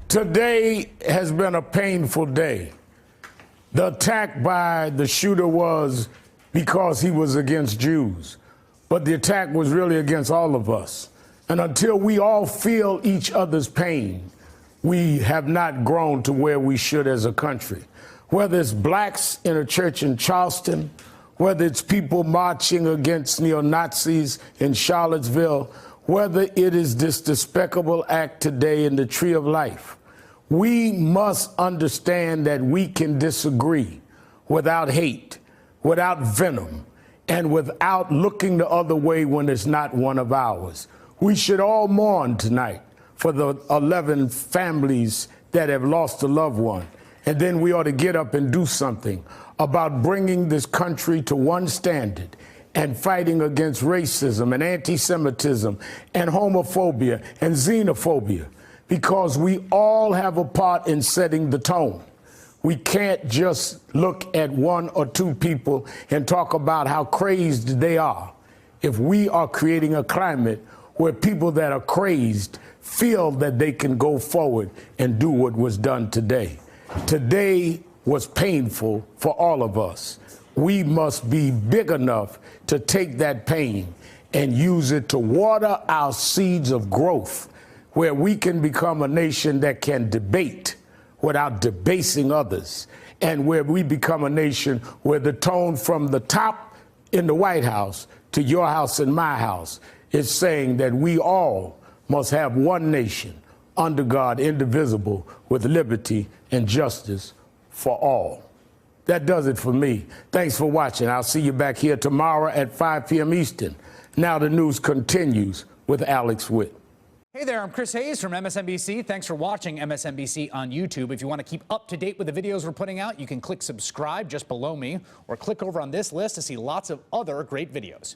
Today has been a painful day. The attack by the shooter was because he was against Jews, but the attack was really against all of us. And until we all feel each other's pain, we have not grown to where we should as a country. Whether it's blacks in a church in Charleston, whether it's people marching against neo-Nazis in Charlottesville, whether it is this despicable act today in the Tree of Life, we must understand that we can disagree without hate, without venom, and without looking the other way when it's not one of ours. We should all mourn tonight for the 11 families that have lost a loved one. And then we ought to get up and do something about bringing this country to one standard and fighting against racism and anti-Semitism and homophobia and xenophobia, because we all have a part in setting the tone. We can't just look at one or two people and talk about how crazed they are. If we are creating a climate where people that are crazed feel that they can go forward and do what was done today. Today was painful for all of us. We must be big enough to take that pain and use it to water our seeds of growth, where we can become a nation that can debate without debasing others, and where we become a nation where the tone from the top in the White House to your house and my house is saying that we all must have one nation under God, indivisible, with liberty and justice for all. That does it for me. Thanks for watching. I'll see you back here tomorrow at 5 p.m. Eastern. Now the news continues with Alex Witt. Hey there, I'm Chris Hayes from MSNBC. Thanks for watching MSNBC on YouTube. If you want to keep up to date with the videos we're putting out, you can click subscribe just below me, or click over on this list to see lots of other great videos.